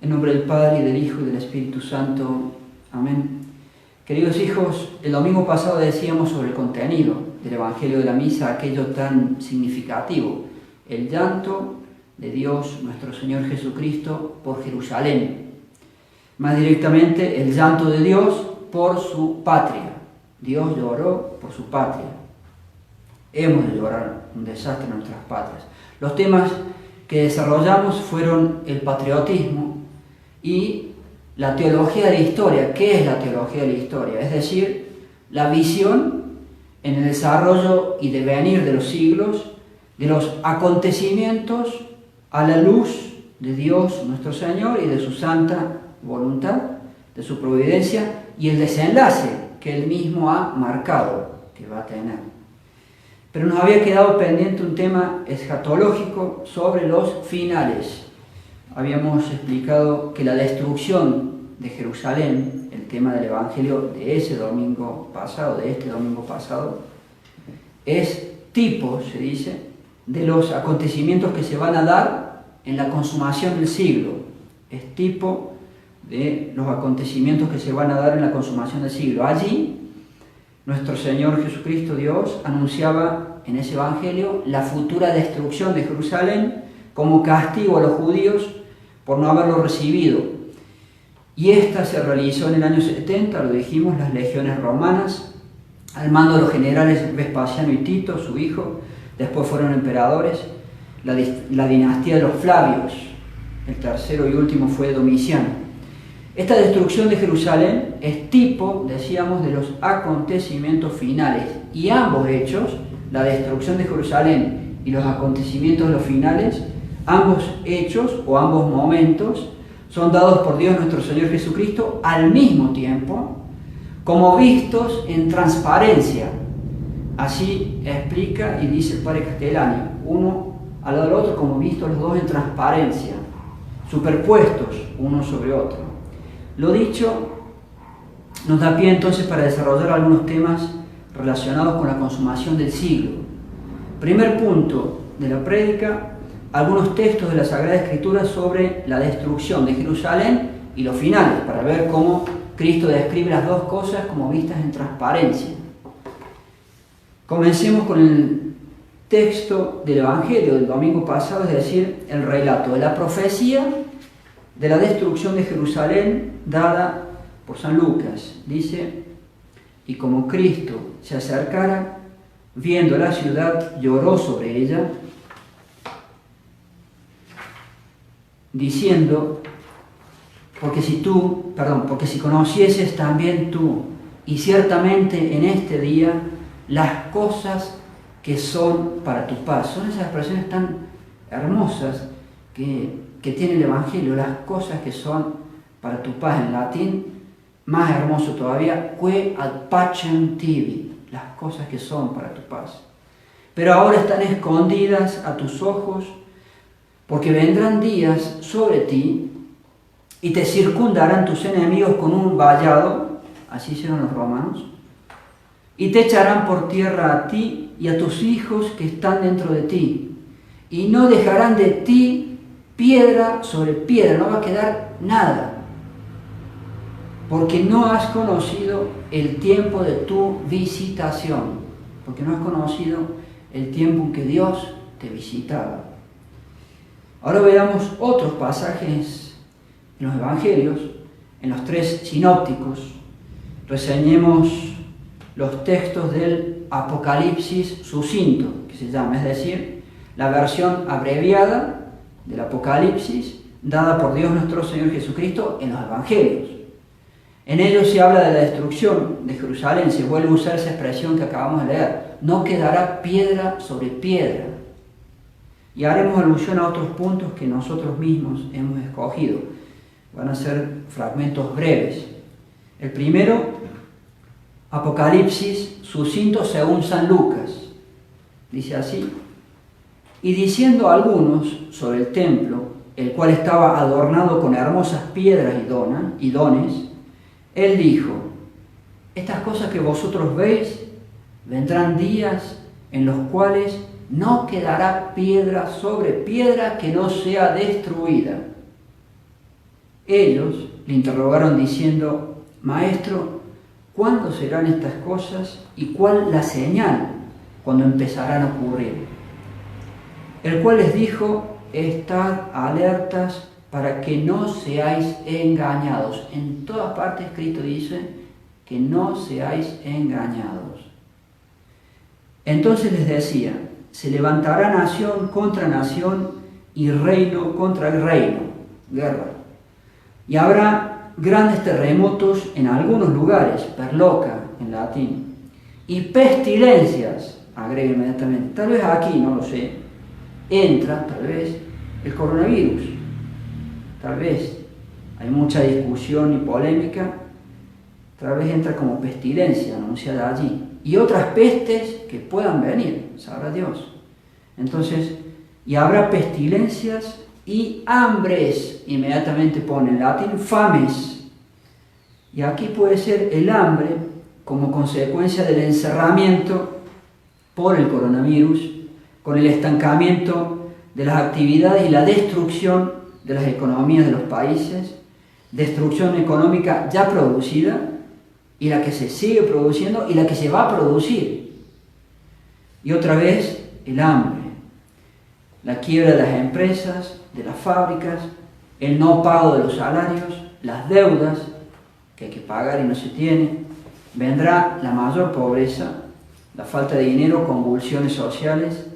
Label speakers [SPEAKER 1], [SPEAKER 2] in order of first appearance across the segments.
[SPEAKER 1] En nombre del Padre, y del Hijo, y del Espíritu Santo. Amén. Queridos hijos, el domingo pasado decíamos sobre el contenido del Evangelio de la Misa, aquello tan significativo, el llanto de Dios, nuestro Señor Jesucristo, por Jerusalén. Más directamente, el llanto de Dios por su patria. Dios lloró por su patria. Hemos de llorar un desastre en nuestras patrias. Los temas que desarrollamos fueron el patriotismo y la teología de la historia. ¿Qué es la teología de la historia? Es decir, la visión en el desarrollo y devenir de los siglos, de los acontecimientos a la luz de Dios nuestro Señor y de su santa voluntad, de su providencia y el desenlace que Él mismo ha marcado que va a tener. Pero nos había quedado pendiente un tema escatológico sobre los finales. Habíamos explicado que la destrucción de Jerusalén, el tema del Evangelio de ese domingo pasado, de este domingo pasado, es tipo, se dice, de los acontecimientos que se van a dar en la consumación del siglo. Es tipo de los acontecimientos que se van a dar en la consumación del siglo. Allí, nuestro Señor Jesucristo, Dios, anunciaba en ese Evangelio la futura destrucción de Jerusalén como castigo a los judíos por no haberlo recibido. Y esta se realizó en el año 70, lo dijimos, las legiones romanas, al mando de los generales Vespasiano y Tito, su hijo. Después fueron emperadores, la dinastía de los Flavios. El tercero y último fue Domiciano. Esta destrucción de Jerusalén es tipo, decíamos, de los acontecimientos finales. Y ambos hechos, la destrucción de Jerusalén y los acontecimientos de los finales, ambos hechos o ambos momentos son dados por Dios nuestro Señor Jesucristo al mismo tiempo, como vistos en transparencia. Así explica y dice el Padre Castellani, uno al lado del otro, como vistos los dos en transparencia, superpuestos uno sobre otro. Lo dicho nos da pie entonces para desarrollar algunos temas relacionados con la consumación del siglo. Primer punto de la prédica, algunos textos de la Sagrada Escritura sobre la destrucción de Jerusalén y los finales, para ver cómo Cristo describe las dos cosas como vistas en transparencia. Comencemos con el texto del Evangelio del domingo pasado, es decir, el relato de la profecía de la destrucción de Jerusalén dada por San Lucas. Dice: y como Cristo se acercara, viendo la ciudad, lloró sobre ella, diciendo, porque si conocieses también tú, y ciertamente en este día, las cosas que son para tu paz. Son esas expresiones tan hermosas que tiene el Evangelio, las cosas que son para tu paz. En latín, más hermoso todavía, que ad pacem tibi, las cosas que son para tu paz. Pero ahora están escondidas a tus ojos, porque vendrán días sobre ti y te circundarán tus enemigos con un vallado, así hicieron los romanos, y te echarán por tierra a ti y a tus hijos que están dentro de ti, y no dejarán de ti piedra sobre piedra, no va a quedar nada, porque no has conocido el tiempo de tu visitación, porque no has conocido el tiempo en que Dios te visitaba. Ahora veamos otros pasajes en los Evangelios, en los tres sinópticos. Reseñemos los textos del Apocalipsis sucinto, que se llama, es decir, la versión abreviada del Apocalipsis dada por Dios nuestro Señor Jesucristo en los Evangelios. En ellos se habla de la destrucción de Jerusalén, se vuelve a usar esa expresión que acabamos de leer, no quedará piedra sobre piedra. Y haremos alusión a otros puntos que nosotros mismos hemos escogido. Van a ser fragmentos breves. El primero, Apocalipsis sucinto según San Lucas. Dice así: y diciendo a algunos sobre el templo, el cual estaba adornado con hermosas piedras y dones, él dijo: estas cosas que vosotros veis, vendrán días en los cuales no quedará piedra sobre piedra que no sea destruida. Ellos le interrogaron diciendo: Maestro, ¿cuándo serán estas cosas y cuál la señal cuando empezarán a ocurrir? El cual les dijo: Estad alertas para que no seáis engañados. En todas partes Cristo dice que no seáis engañados. Entonces les decía: se levantará nación contra nación y reino contra reino, guerra. Y habrá grandes terremotos en algunos lugares, perloca en latín, y pestilencias, agrega inmediatamente. Tal vez aquí, no lo sé, entra tal vez el coronavirus. Tal vez hay mucha discusión y polémica, tal vez entra como pestilencia anunciada allí. Y otras pestes que puedan venir, sabrá Dios. Entonces, y habrá pestilencias y hambres, inmediatamente pone en latín fames. Y aquí puede ser el hambre como consecuencia del encerramiento por el coronavirus, con el estancamiento de las actividades y la destrucción de las economías de los países, destrucción económica ya producida y la que se sigue produciendo y la que se va a producir. Y otra vez el hambre, la quiebra de las empresas, de las fábricas, el no pago de los salarios, las deudas que hay que pagar y no se tiene. Vendrá la mayor pobreza, la falta de dinero, convulsiones sociales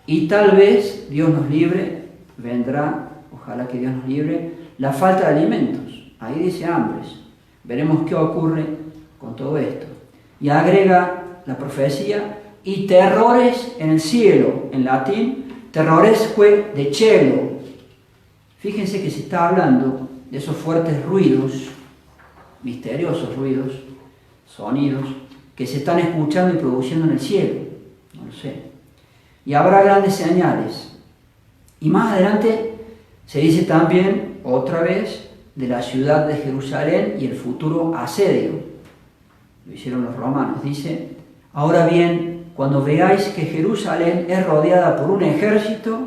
[SPEAKER 1] y tal vez, Dios nos libre, vendrá, ojalá que Dios nos libre, la falta de alimentos. Ahí dice hambres. Veremos qué ocurre con todo esto. Y agrega la profecía: y terrores en el cielo, en latín, terroresque de cielo. Fíjense que se está hablando de esos fuertes ruidos, misteriosos ruidos, sonidos, que se están escuchando y produciendo en el cielo. No lo sé. Y habrá grandes señales. Y más adelante se dice también, otra vez, de la ciudad de Jerusalén y el futuro asedio. Lo hicieron los romanos. Dice: ahora bien, cuando veáis que Jerusalén es rodeada por un ejército,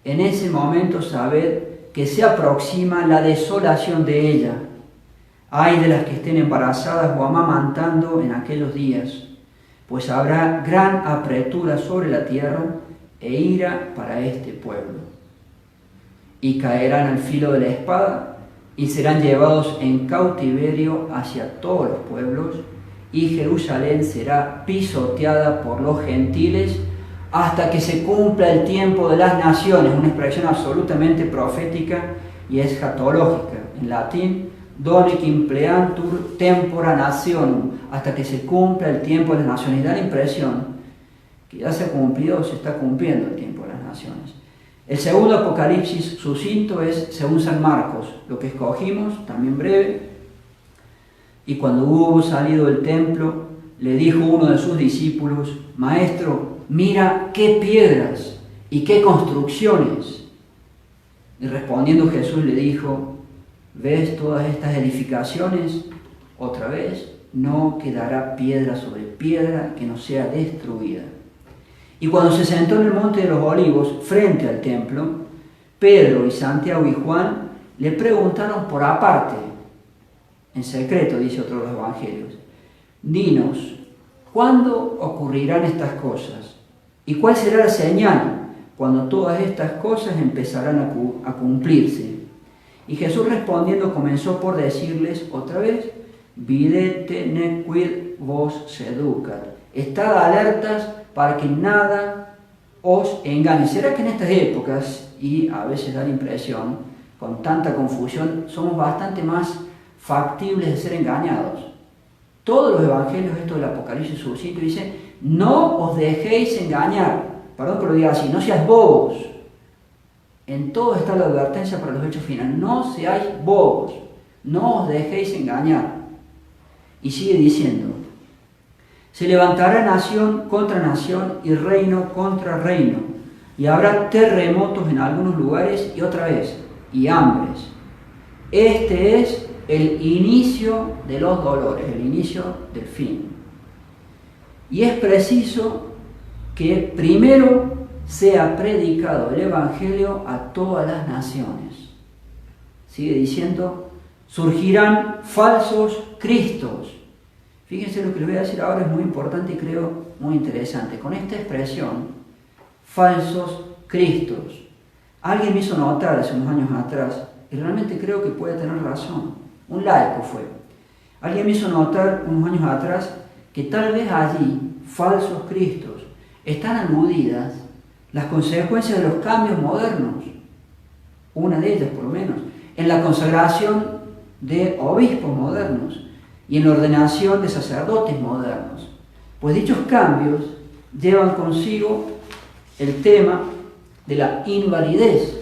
[SPEAKER 1] en ese momento sabed que se aproxima la desolación de ella. Ay de las que estén embarazadas o amamantando en aquellos días, pues habrá gran apretura sobre la tierra e ira para este pueblo. Y caerán al filo de la espada y serán llevados en cautiverio hacia todos los pueblos, y Jerusalén será pisoteada por los gentiles hasta que se cumpla el tiempo de las naciones. Una expresión absolutamente profética y escatológica. En latín, donec impleantur tempora nationum, hasta que se cumpla el tiempo de las naciones. Da la impresión que ya se ha cumplido o se está cumpliendo el tiempo de las naciones. El segundo apocalipsis sucinto es según San Marcos, lo que escogimos, también breve. Y cuando hubo salido del templo, le dijo uno de sus discípulos: Maestro, mira qué piedras y qué construcciones. Y respondiendo Jesús le dijo: ¿ves todas estas edificaciones? Otra vez, no quedará piedra sobre piedra que no sea destruida. Y cuando se sentó en el monte de los olivos, frente al templo, Pedro y Santiago y Juan le preguntaron por aparte, en secreto, dice otro de los evangelios: dinos, ¿cuándo ocurrirán estas cosas? ¿Y cuál será la señal cuando todas estas cosas empezarán a cumplirse? Y Jesús respondiendo comenzó por decirles otra vez: videte nequid vos seducat. Estad alertas para que nada os engañe. ¿Será que en estas épocas, y a veces da la impresión, con tanta confusión, somos bastante más factibles de ser engañados? Todos los evangelios, esto del Apocalipsis sucinto, dice: no os dejéis engañar. Perdón que lo diga así, no seáis bobos. En todo está la advertencia para los hechos finales: no seáis bobos, no os dejéis engañar. Y sigue diciendo: se levantará nación contra nación y reino contra reino, y habrá terremotos en algunos lugares y otra vez, y hambres. Este es el inicio de los dolores, el inicio del fin. Y es preciso que primero sea predicado el Evangelio a todas las naciones. sigue diciendo, surgirán falsos cristos. Fíjense lo que les voy a decir ahora, es muy importante y creo muy interesante. Con esta expresión, falsos cristos, alguien me hizo notar hace unos años atrás, y realmente creo que puede tener razón, un laico fue. Alguien me hizo notar unos años atrás que tal vez allí, falsos cristos, están aludidas las consecuencias de los cambios modernos, una de ellas por lo menos, en la consagración de obispos modernos y en la ordenación de sacerdotes modernos. Pues dichos cambios llevan consigo el tema de la invalidez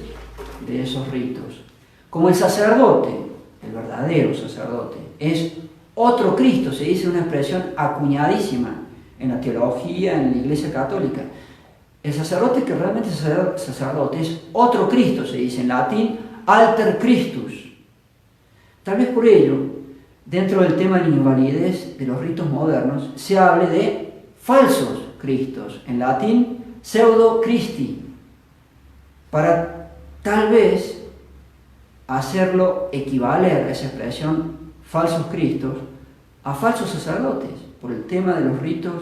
[SPEAKER 1] de esos ritos. Como el sacerdote, el verdadero sacerdote, es otro Cristo, se dice una expresión acuñadísima en la teología, en la Iglesia Católica. El sacerdote que realmente es sacerdote es otro Cristo, se dice en latín, alter Christus. Tal vez por ello, dentro del tema de la invalidez de los ritos modernos, se hable de falsos Cristos, en latín, pseudo Christi, para tal vez hacerlo equivaler a esa expresión falsos cristos a falsos sacerdotes por el tema de los ritos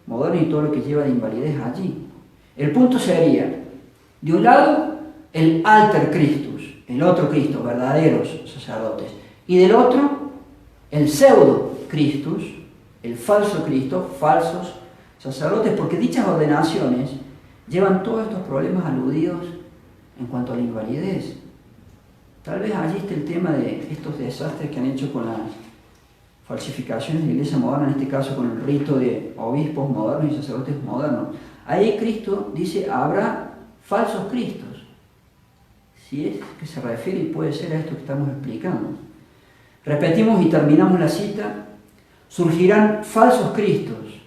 [SPEAKER 1] modernos y todo lo que lleva de invalidez allí. El punto sería, de un lado, el alter Christus, el otro Cristo, verdaderos sacerdotes, y del otro, el pseudo Christus, el falso Cristo, falsos sacerdotes, porque dichas ordenaciones llevan todos estos problemas aludidos en cuanto a la invalidez. Tal vez allí esté el tema de estos desastres que han hecho con las falsificaciones de la Iglesia moderna, en este caso con el rito de obispos modernos y sacerdotes modernos. Ahí Cristo dice, habrá falsos cristos, si es que se refiere y puede ser a esto que estamos explicando. Repetimos y terminamos la cita, surgirán falsos cristos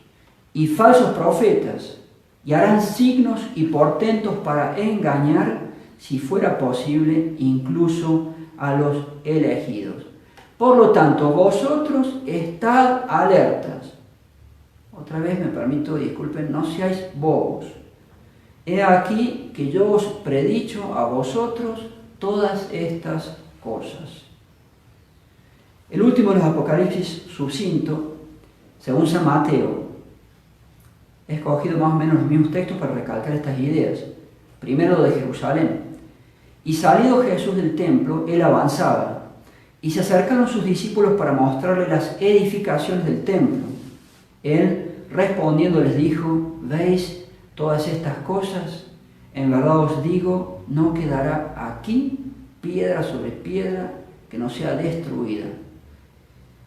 [SPEAKER 1] y falsos profetas y harán signos y portentos para engañar, si fuera posible, incluso a los elegidos. Por lo tanto, vosotros estad alertas. Otra vez me permito, disculpen, no seáis bobos. He aquí que yo os predicho a vosotros todas estas cosas. El último de los Apocalipsis sucinto, según San Mateo, he escogido más o menos los mismos textos para recalcar estas ideas. Primero lo de Jerusalén. Y salido Jesús del templo, él avanzaba, y se acercaron sus discípulos para mostrarle las edificaciones del templo. Él, respondiendo, les dijo, ¿veis todas estas cosas? En verdad os digo, no quedará aquí piedra sobre piedra que no sea destruida.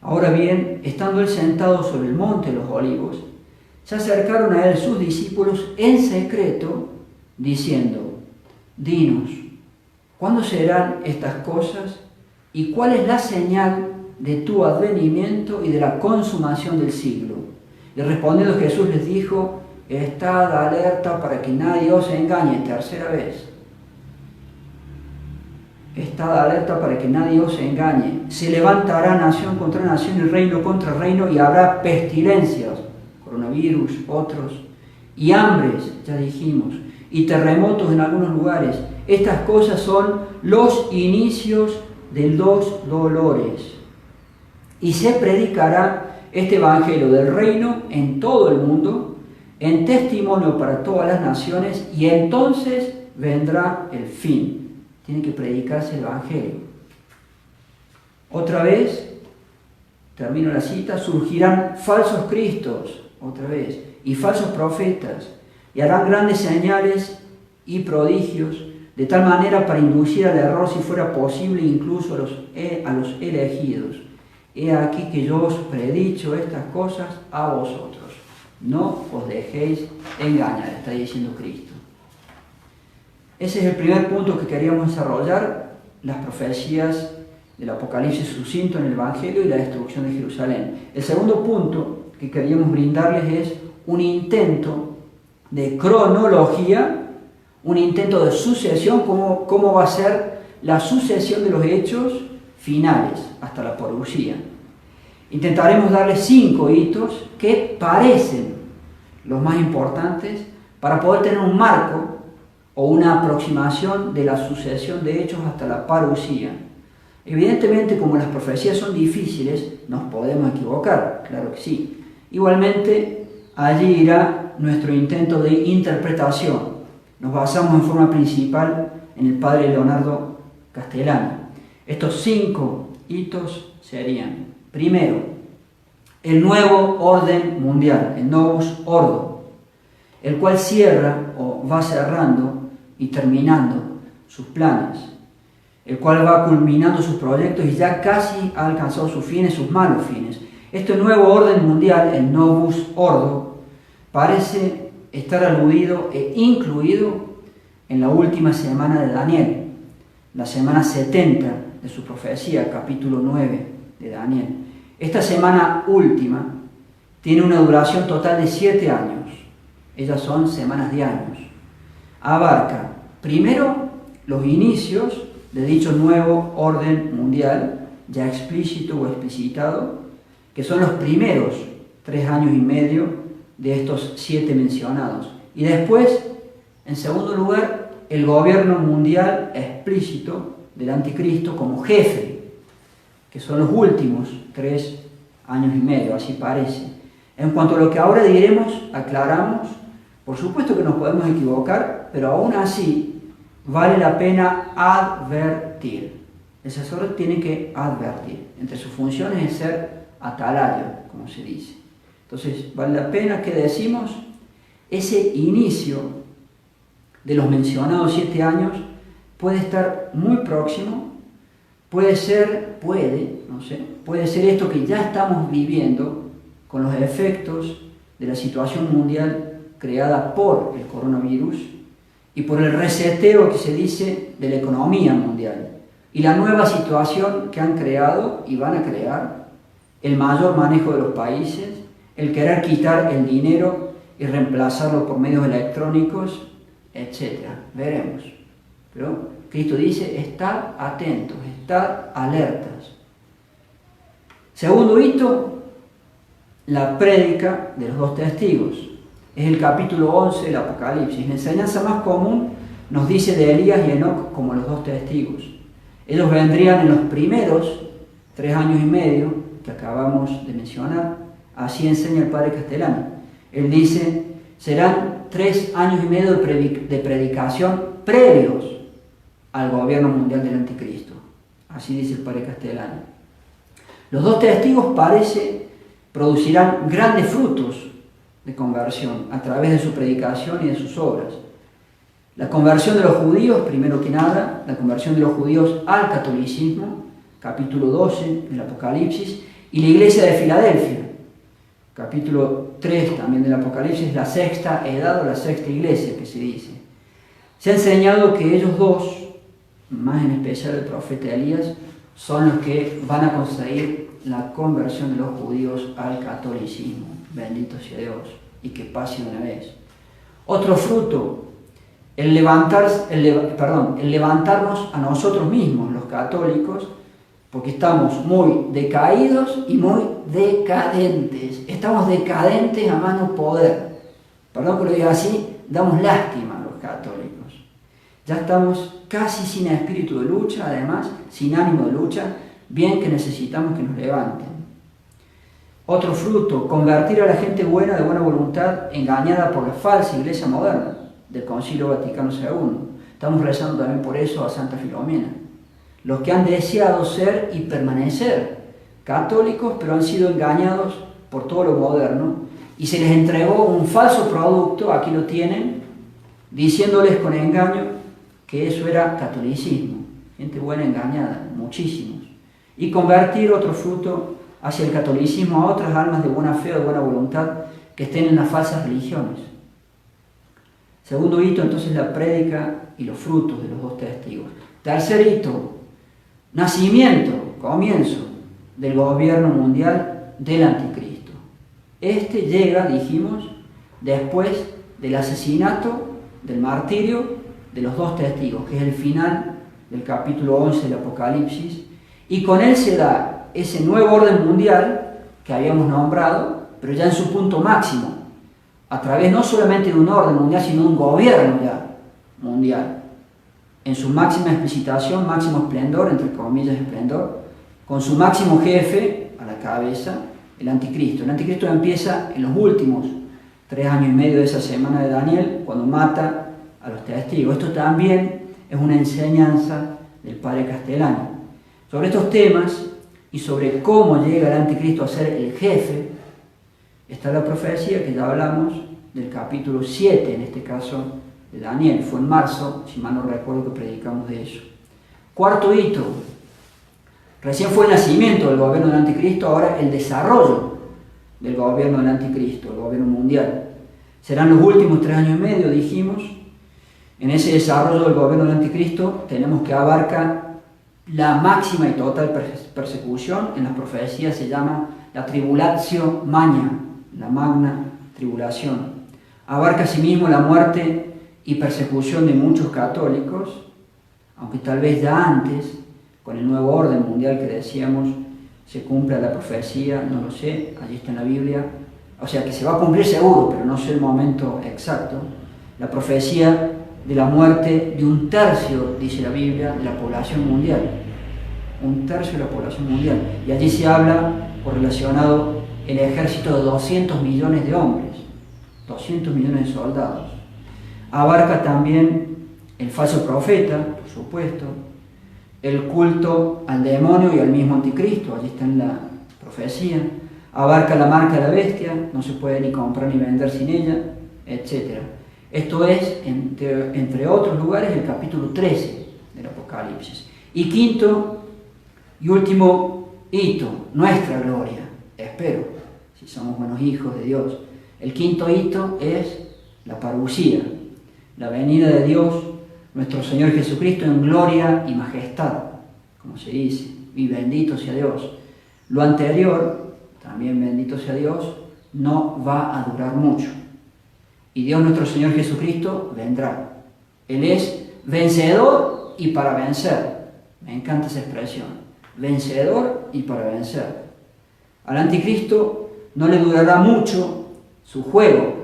[SPEAKER 1] Ahora bien, estando él sentado sobre el monte de los olivos, se acercaron a él sus discípulos en secreto, diciendo, dinos, ¿cuándo serán estas cosas? ¿Y cuál es la señal de tu advenimiento y de la consumación del siglo? Y respondiendo Jesús les dijo, estad alerta para que nadie os engañe. Tercera vez. Estad alerta para que nadie os engañe. Se levantará nación contra nación y reino contra reino y habrá pestilencias, coronavirus, otros, y hambres, ya dijimos, y terremotos en algunos lugares. Estas cosas son los inicios de los dolores. Y se predicará este evangelio del reino en todo el mundo, en testimonio para todas las naciones, y entonces vendrá el fin. Tiene que predicarse el evangelio. Otra vez, termino la cita, surgirán falsos cristos, otra vez, y falsos profetas, y harán grandes señales y prodigios, de tal manera para inducir al error, si fuera posible, incluso a los elegidos. He aquí que yo os predicho estas cosas a vosotros. No os dejéis engañar, está diciendo Cristo. Ese es el primer punto que queríamos desarrollar, las profecías del Apocalipsis sucinto en el Evangelio y la destrucción de Jerusalén. El segundo punto que queríamos brindarles es un intento de cronología, un intento de sucesión, cómo va a ser la sucesión de los hechos finales hasta la parucía. Intentaremos darles 5 hitos que parecen los más importantes para poder tener un marco o una aproximación de la sucesión de hechos hasta la parucía. Evidentemente, como las profecías son difíciles, nos podemos equivocar, claro que sí. Igualmente, allí irá nuestro intento de interpretación. Nos basamos en forma principal en el padre Leonardo Castellani. Estos 5 hitos serían: primero, el nuevo orden mundial, el Novus Ordo, el cual cierra o va cerrando y terminando sus planes, el cual va culminando sus proyectos y ya casi ha alcanzado sus fines, sus malos fines. Este nuevo orden mundial, el Novus Ordo, parece estar aludido e incluido en la última semana de Daniel, la semana 70 de su profecía, capítulo 9 de Daniel. Esta semana última tiene una duración total de 7 años. Ellas son semanas de años. Abarca, primero, los inicios de dicho nuevo orden mundial, ya explícito o explicitado, que son los primeros 3 años y medio de estos 7 mencionados. Y después, en segundo lugar, el gobierno mundial explícito del anticristo como jefe, que son los últimos 3 años y medio, así parece. En cuanto a lo que ahora diremos, aclaramos, por supuesto que nos podemos equivocar, pero aún así vale la pena advertir. El sacerdote tiene que advertir. Entre sus funciones es ser atalaya, como se dice. Entonces, vale la pena que decimos, ese inicio de los mencionados 7 años puede estar muy próximo, puede ser esto que ya estamos viviendo con los efectos de la situación mundial creada por el coronavirus y por el reseteo que se dice de la economía mundial y la nueva situación que han creado y van a crear, el mayor manejo de los países, el querer quitar el dinero y reemplazarlo por medios electrónicos, etc. Veremos. Pero Cristo dice, estad atentos, estad alertas. Segundo hito, la prédica de los 2 testigos. Es el capítulo 11 del Apocalipsis. La enseñanza más común nos dice de Elías y Enoc como los 2 testigos. Ellos vendrían en los primeros 3 años y medio que acabamos de mencionar. Así enseña el padre Castellani. Él dice, serán 3 años y medio de predicación previos al gobierno mundial del anticristo. Así dice el padre Castellani. Los 2 testigos producirán grandes frutos de conversión a través de su predicación y de sus obras. La conversión de los judíos, primero que nada, la conversión de los judíos al catolicismo, capítulo 12 del Apocalipsis, y la iglesia de Filadelfia, capítulo 3 también del Apocalipsis, la 6ª edad o la 6ª iglesia que se dice. Se ha enseñado que ellos 2, más en especial el profeta Elías, son los que van a conseguir la conversión de los judíos al catolicismo. Bendito sea Dios, y que pase una vez. Otro fruto, el levantarnos a nosotros mismos, los católicos, porque estamos muy decaídos y muy decadentes. Estamos decadentes a más no poder. Perdón que lo diga así, damos lástima a los católicos. Ya estamos casi sin espíritu de lucha, además, sin ánimo de lucha, bien que necesitamos que nos levanten. Otro fruto, convertir a la gente buena, de buena voluntad, engañada por la falsa iglesia moderna del Concilio Vaticano II. Estamos rezando también por eso a Santa Filomena. Los que han deseado ser y permanecer católicos, pero han sido engañados por todo lo moderno, y se les entregó un falso producto, aquí lo tienen, diciéndoles con engaño que eso era catolicismo. Gente buena engañada, muchísimos. Y convertir, otro fruto, hacia el catolicismo a otras almas de buena fe o de buena voluntad que estén en las falsas religiones. Segundo hito, entonces, la prédica y los frutos de los 2 testigos. Tercer hito, nacimiento, comienzo del gobierno mundial del anticristo. Este llega, dijimos, después del asesinato, del martirio de los 2 testigos, que es el final del capítulo 11 del Apocalipsis, y con él se da ese nuevo orden mundial que habíamos nombrado, pero ya en su punto máximo, a través no solamente de un orden mundial, sino de un gobierno ya mundial. en su máxima explicitación, máximo esplendor, entre comillas esplendor, con su máximo jefe a la cabeza, el anticristo. El anticristo empieza en los últimos 3 años y medio de esa semana de Daniel, cuando mata a los testigos. Esto también es una enseñanza del padre Castellani. Sobre estos temas y sobre cómo llega el anticristo a ser el jefe, está la profecía que ya hablamos del capítulo 7, en este caso de Daniel. Fue en marzo, si mal no recuerdo, que predicamos de eso. Cuarto hito. Recién fue el nacimiento del gobierno del anticristo, ahora el desarrollo del gobierno del anticristo, el gobierno mundial. Serán los últimos 3 años y medio, dijimos. En ese desarrollo del gobierno del anticristo tenemos que abarca la máxima y total persecución. En las profecías se llama la tribulatio magna, la magna tribulación. Abarca asimismo la muerte y persecución de muchos católicos, aunque tal vez ya antes, con el nuevo orden mundial que decíamos, se cumpla la profecía, no lo sé, allí está en la Biblia, o sea que se va a cumplir seguro, pero no sé el momento exacto, la profecía de la muerte de 1/3, dice la Biblia, de la población mundial, 1/3 de la población mundial, y allí se habla, o relacionado, el ejército de 200 millones de hombres, 200 millones de soldados. Abarca también el falso profeta, por supuesto, el culto al demonio y al mismo anticristo, allí está en la profecía. Abarca la marca de la bestia, no se puede ni comprar ni vender sin ella, etc. Esto es, entre otros lugares, el capítulo 13 del Apocalipsis. Y quinto y último hito, nuestra gloria, espero, si somos buenos hijos de Dios. El quinto hito es la parucía, la venida de Dios, nuestro Señor Jesucristo, en gloria y majestad, como se dice, y bendito sea Dios. Lo anterior, también bendito sea Dios, no va a durar mucho. Y Dios nuestro Señor Jesucristo vendrá. Él es vencedor y para vencer. Me encanta esa expresión. Vencedor y para vencer. Al anticristo no le durará mucho su juego.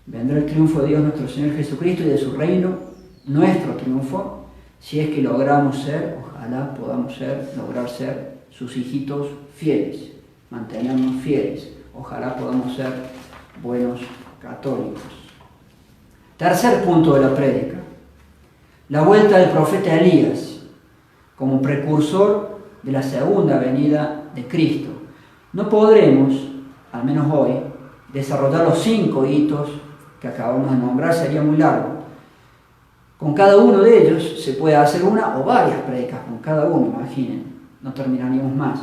[SPEAKER 1] Vendrá el triunfo de Dios nuestro Señor Jesucristo y de su reino, nuestro triunfo, si es que logramos ser, ojalá podamos lograr ser sus hijitos fieles, mantenernos fieles, ojalá podamos ser buenos católicos. Tercer punto de la prédica, la vuelta del profeta Elías como precursor de la segunda venida de Cristo. No podremos, al menos hoy, desarrollar los 5 hitos que acabamos de nombrar, sería muy largo. Con cada uno de ellos se puede hacer una o varias prédicas, con cada uno, imaginen, no terminaríamos más.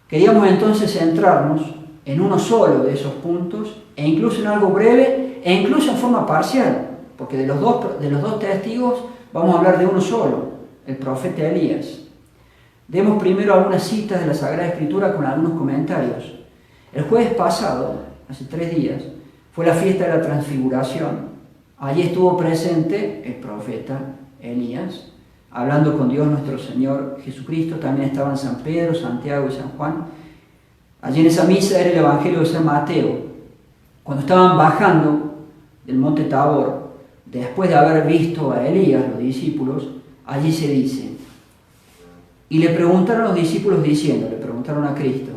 [SPEAKER 1] Queríamos entonces centrarnos en uno solo de esos puntos, e incluso en algo breve, e incluso en forma parcial, porque de los dos testigos vamos a hablar de uno solo, el profeta Elías. Demos primero algunas citas de la Sagrada Escritura con algunos comentarios. El jueves pasado, hace 3 días, fue la fiesta de la Transfiguración. Allí estuvo presente el profeta Elías, hablando con Dios nuestro Señor Jesucristo. También estaban San Pedro, Santiago y San Juan. Allí en esa misa era el Evangelio de San Mateo. Cuando estaban bajando del monte Tabor, después de haber visto a Elías, los discípulos, allí se dice, y le preguntaron a los discípulos le preguntaron a Cristo,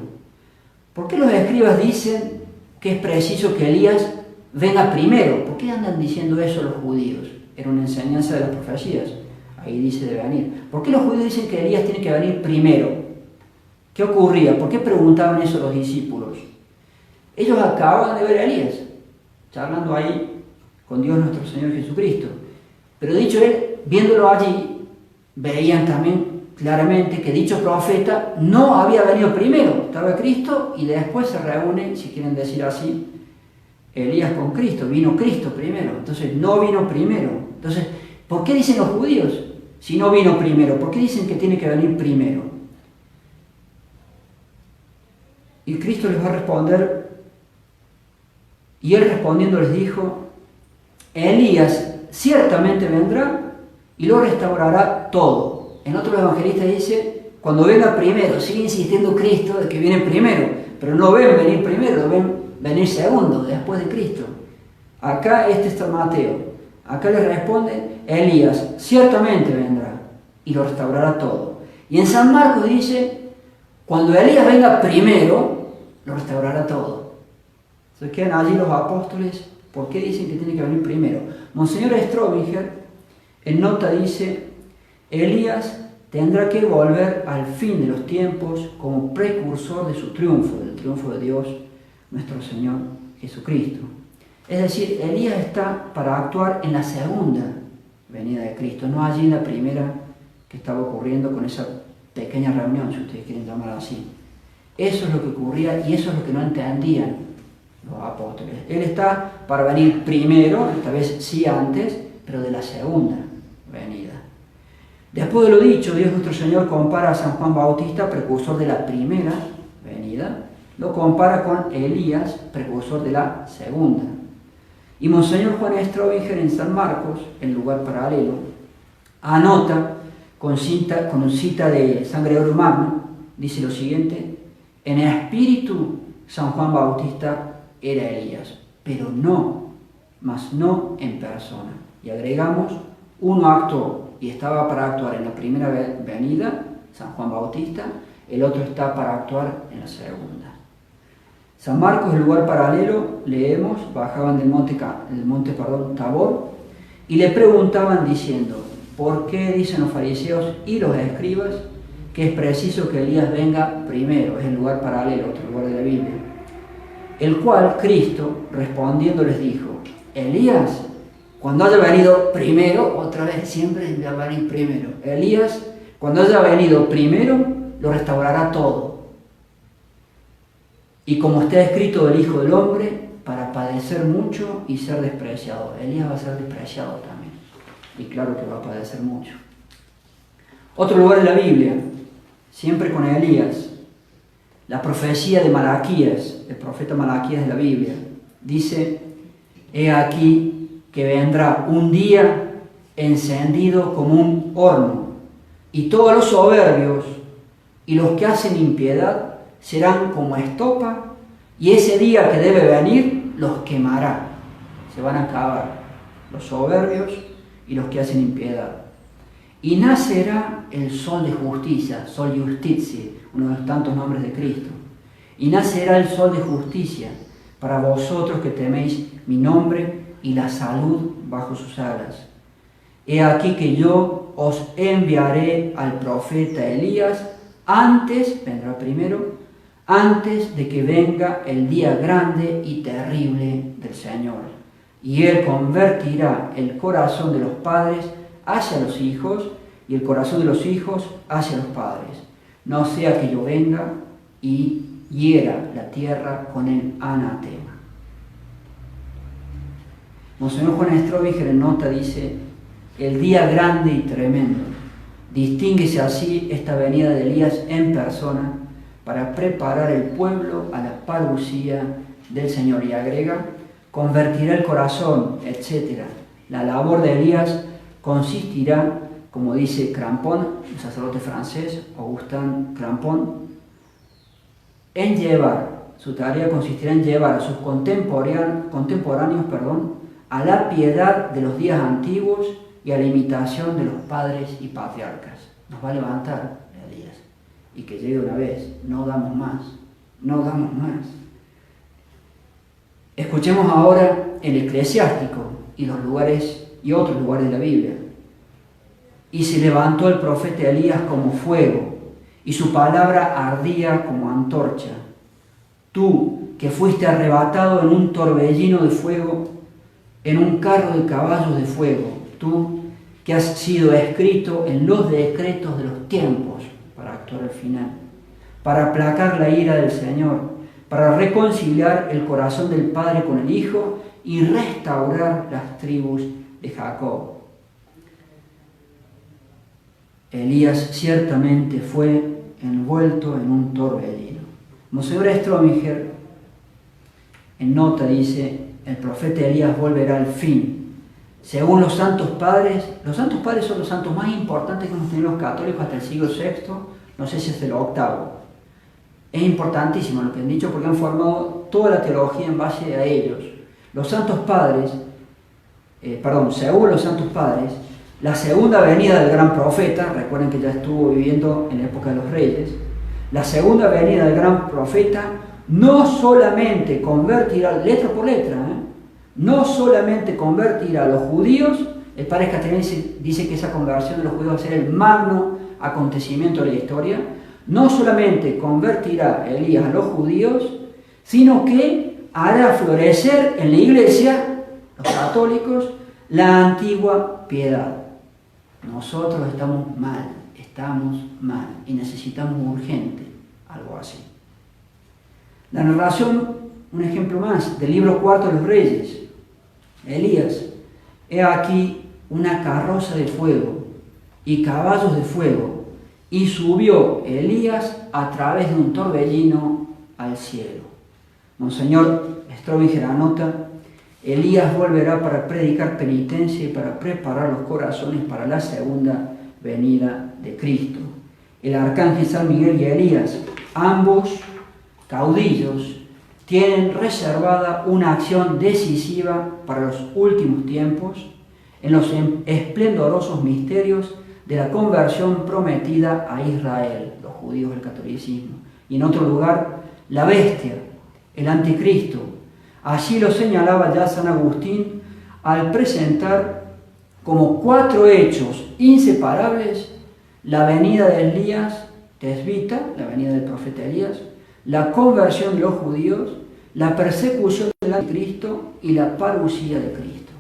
[SPEAKER 1] ¿por qué los escribas dicen que es preciso que Elías venga primero? ¿Por qué andan diciendo eso los judíos? Era una enseñanza de las profecías. Ahí dice de venir. ¿Por qué los judíos dicen que Elías tiene que venir primero? ¿Qué ocurría? ¿Por qué preguntaban eso los discípulos? Ellos acababan de ver a Elías, charlando ahí con Dios nuestro Señor Jesucristo. Pero dicho él, viéndolo allí, veían también claramente que dicho profeta no había venido primero. Estaba Cristo y después se reúne, si quieren decir así, Elías con Cristo. Vino Cristo primero. Entonces no vino primero. Entonces, ¿por qué dicen los judíos si no vino primero? ¿Por qué dicen que tiene que venir primero? Y Cristo les va a responder, y él respondiendo les dijo, Elías ciertamente vendrá y lo restaurará todo. En otro evangelista dice, cuando venga primero, sigue insistiendo Cristo de que viene primero, pero no ven venir primero, lo ven venir segundo, después de Cristo. Acá este está Mateo. Acá le responde Elías, ciertamente vendrá y lo restaurará todo. Y en San Marcos dice, cuando Elías venga primero, lo restaurará todo. Entonces quedan allí los apóstoles, ¿por qué dicen que tiene que venir primero? Monseñor Strobinger en nota dice, Elías tendrá que volver al fin de los tiempos como precursor de su triunfo, del triunfo de Dios, nuestro Señor Jesucristo. Es decir, Elías está para actuar en la segunda venida de Cristo, no allí en la primera que estaba ocurriendo con esa pequeña reunión, si ustedes quieren llamarla así. Eso es lo que ocurría y eso es lo que no entendían los apóstoles. Él está para venir primero, esta vez sí antes, pero de la segunda venida. Después de lo dicho, Dios nuestro Señor compara a San Juan Bautista, precursor de la primera venida, lo compara con Elías, precursor de la segunda. Y Monseñor Juan Strobinger en San Marcos, en lugar paralelo, anota con cita de San Gregorio Magno, dice lo siguiente, en espíritu San Juan Bautista era Elías, pero no, mas no en persona. Y agregamos, uno actuó y estaba para actuar en la primera venida, San Juan Bautista, el otro está para actuar en la segunda. San Marcos, el lugar paralelo, leemos, bajaban del monte Tabor, y le preguntaban diciendo, ¿por qué dicen los fariseos y los escribas que es preciso que Elías venga primero? Es el lugar paralelo, otro lugar de la Biblia. El cual Cristo, respondiendo, les dijo, Elías, cuando haya venido primero, otra vez, siempre va a venir primero. Elías, cuando haya venido primero, lo restaurará todo. Y como está escrito del Hijo del Hombre, para padecer mucho y ser despreciado. Elías va a ser despreciado también. Y claro que va a padecer mucho. Otro lugar de la Biblia, siempre con Elías, la profecía de Malaquías, el profeta Malaquías de la Biblia, dice, he aquí que vendrá un día encendido como un horno, y todos los soberbios y los que hacen impiedad serán como estopa, y ese día que debe venir los quemará. Se van a acabar los soberbios y los que hacen impiedad. Y nacerá el sol de justicia, sol justitia, uno de los tantos nombres de Cristo. Y nacerá el sol de justicia para vosotros que teméis mi nombre y la salud bajo sus alas. He aquí que yo os enviaré al profeta Elías antes, vendrá primero, antes de que venga el día grande y terrible del Señor. Y Él convertirá el corazón de los padres hacia los hijos y el corazón de los hijos hacia los padres. No sea que yo venga y hiera la tierra con el anatema. Monseñor Juan Strobinger en nota dice, el día grande y tremendo. Distínguese así esta venida de Elías en persona para preparar el pueblo a la parucía del Señor. Y agrega, convertirá el corazón, etc. La labor de Elías consistirá, como dice Crampon, un sacerdote francés, Augustin Crampon, en llevar, su tarea consistirá en llevar a sus contemporáneos, a la piedad de los días antiguos y a la imitación de los padres y patriarcas. Nos va a levantar Elías. Y que llegue una vez, no damos más, no damos más. Escuchemos ahora el Eclesiástico y los lugares y otros lugares de la Biblia. Y se levantó el profeta Elías como fuego, y su palabra ardía como antorcha. Tú, que fuiste arrebatado en un torbellino de fuego, en un carro de caballos de fuego, tú, que has sido escrito en los decretos de los tiempos, para actuar al final, para aplacar la ira del Señor, para reconciliar el corazón del Padre con el Hijo y restaurar las tribus de Jacob. Elías ciertamente fue envuelto en un torbellino. Monseñor Strobinger en nota dice, el profeta Elías volverá al fin. Según los santos padres son los santos más importantes que hemos tenido los católicos hasta el siglo VI, no sé si es el octavo. Es importantísimo lo que han dicho porque han formado toda la teología en base a ellos. Los santos padres según los santos padres, la segunda venida del gran profeta, recuerden que ya estuvo viviendo en la época de los reyes, la segunda venida del gran profeta no solamente convertirá, letra por letra, no solamente convertirá a los judíos. El padre Castellani dice que esa conversión de los judíos va a ser el magno acontecimiento de la historia. No solamente convertirá Elías a los judíos, sino que hará florecer en la iglesia, los católicos, la antigua piedad. Nosotros estamos mal y necesitamos urgente algo así. La narración, un ejemplo más, del libro cuarto de los Reyes. Elías, he aquí una carroza de fuego y caballos de fuego, y subió Elías a través de un torbellino al cielo. Monseñor Strobinger anota: Elías volverá para predicar penitencia y para preparar los corazones para la segunda venida de Cristo. El arcángel San Miguel y Elías, ambos caudillos, tienen reservada una acción decisiva para los últimos tiempos en los esplendorosos misterios de la conversión prometida a Israel, los judíos del catolicismo. Y en otro lugar, la bestia, el anticristo. Así lo señalaba ya San Agustín al presentar como 4 hechos inseparables la venida de Elías, Tesbita, la venida del profeta Elías, la conversión de los judíos, la persecución del anticristo y la parucía de Cristo.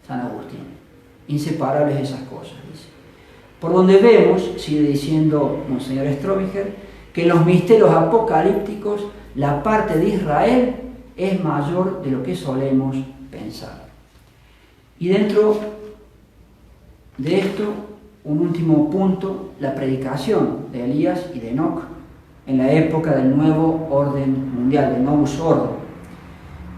[SPEAKER 1] San Agustín. Inseparables esas cosas, dice. Por donde vemos, sigue diciendo Monseñor Strobinger, que en los misterios apocalípticos la parte de Israel es mayor de lo que solemos pensar. Y dentro de esto, un último punto, la predicación de Elías y de Enoc en la época del nuevo orden mundial, del Novus Ordo.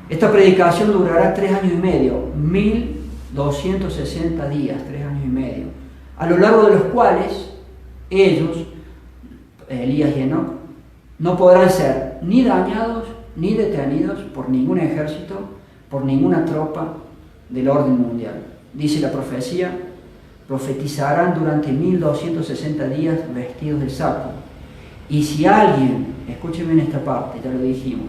[SPEAKER 1] Esta predicación durará 3 años y medio, 1260 días, 3 años y medio, a lo largo de los cuales ellos, Elías y Enoc, no podrán ser ni dañados ni detenidos por ningún ejército, por ninguna tropa del orden mundial. Dice la profecía: profetizarán durante 1260 días vestidos de saco. Y si alguien, escúchenme en esta parte, ya lo dijimos,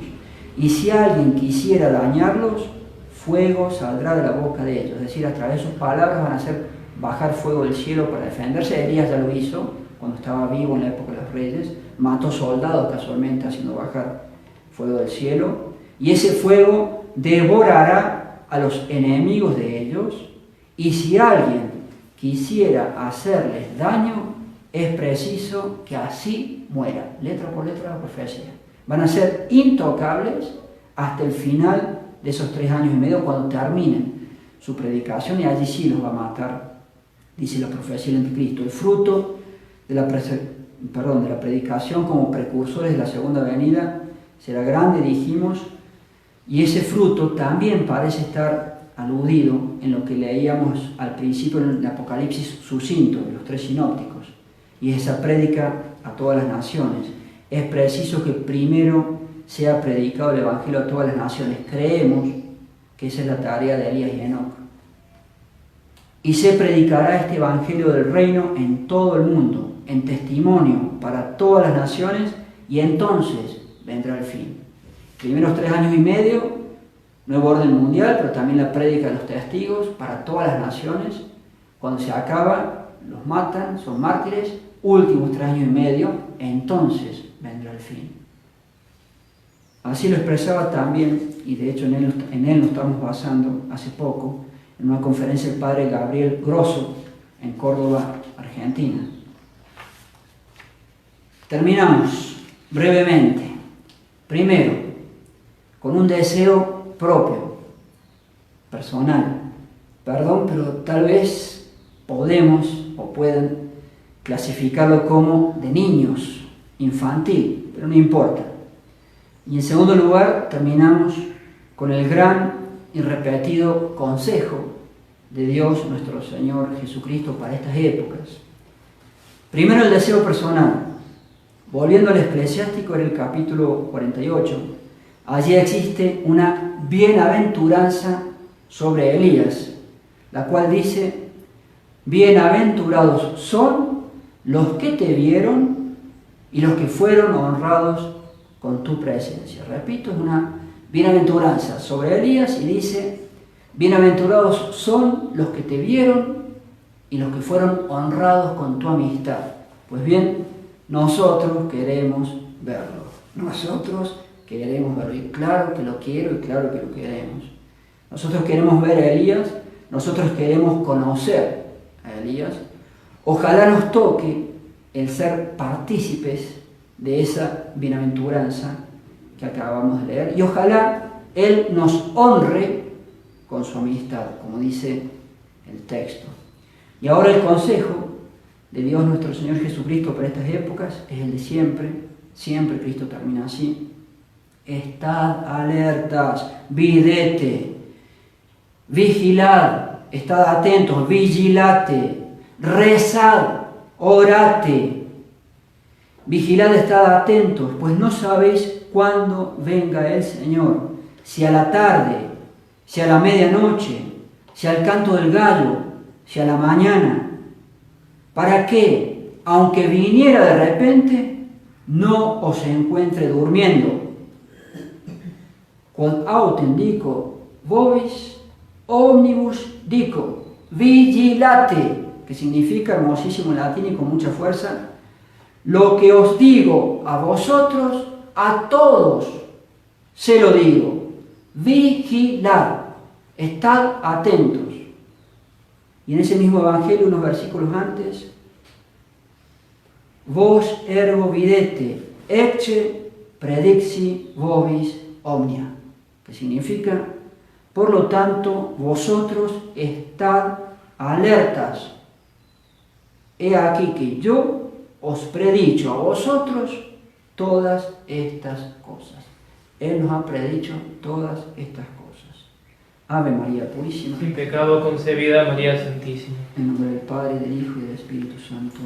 [SPEAKER 1] y si alguien quisiera dañarlos, fuego saldrá de la boca de ellos. Es decir, a través de sus palabras van a hacer bajar fuego del cielo para defenderse. Elías ya lo hizo cuando estaba vivo en la época de los reyes, mató soldados casualmente haciendo bajar fuego del cielo, y ese fuego devorará a los enemigos de ellos, y si alguien quisiera hacerles daño, es preciso que así muera, letra por letra la profecía. Van a ser intocables hasta el final de esos 3 años y medio, cuando terminen su predicación, y allí sí los va a matar, dice la profecía del anticristo. El fruto de la predicación como precursores de la segunda venida será grande, dijimos, y ese fruto también parece estar aludido en lo que leíamos al principio en el Apocalipsis sucinto de los 3 sinópticos, y esa prédica a todas las naciones. Es preciso que primero sea predicado el Evangelio a todas las naciones. Creemos que esa es la tarea de Elías y Enoc. Y se predicará este Evangelio del reino en todo el mundo, en testimonio para todas las naciones, y entonces vendrá el fin. Primeros 3 años y medio, nuevo orden mundial, pero también la prédica de los testigos para todas las naciones. Cuando se acaba, los matan, son mártires. Últimos 3 años y medio, entonces vendrá el fin. Así lo expresaba también, y de hecho en él nos estamos basando hace poco, en una conferencia del padre Gabriel Grosso en Córdoba, Argentina. Terminamos brevemente. Primero, con un deseo propio, personal. Perdón, pero tal vez podemos o pueden clasificarlo como de niños, infantil, pero no importa. Y en segundo lugar, terminamos con el gran y repetido consejo de Dios nuestro Señor Jesucristo para estas épocas. Primero, el deseo personal. Volviendo al Eclesiástico, en el capítulo 48, allí existe una bienaventuranza sobre Elías, la cual dice: bienaventurados son los que te vieron y los que fueron honrados con tu presencia. Repito, es una bienaventuranza sobre Elías y dice: bienaventurados son los que te vieron y los que fueron honrados con tu amistad. Pues bien, nosotros queremos verlo. Nosotros queremos verlo. Y claro que lo quiero y claro que lo queremos. Nosotros queremos ver a Elías. Nosotros queremos conocer a Elías. Ojalá nos toque el ser partícipes de esa bienaventuranza que acabamos de leer. Y ojalá Él nos honre con su amistad, como dice el texto. Y ahora el consejo de Dios nuestro Señor Jesucristo para estas épocas es el de siempre. Siempre Cristo termina así: estad alertas, videte, vigilad, estad atentos, vigilate, rezad, orate. Vigilad, estad atentos, pues no sabéis cuándo venga el Señor, si a la tarde, si a la medianoche, si al canto del gallo, si a la mañana, para que, aunque viniera de repente, no os encuentre durmiendo. Quod autem dico vobis omnibus dico vigilate, que significa, hermosísimo en latín y con mucha fuerza: lo que os digo a vosotros, a todos se lo digo. Vigilad, estad atentos. Y en ese mismo evangelio, unos versículos antes: vos ergo videte, ecce predixi vobis omnia, que significa: por lo tanto, vosotros estad alertas. He aquí que yo os predicho a vosotros todas estas cosas. Él nos ha predicho todas estas cosas. Ave María Purísima.
[SPEAKER 2] Sin pecado concebida, María Santísima.
[SPEAKER 1] En nombre del Padre, del Hijo y del Espíritu Santo.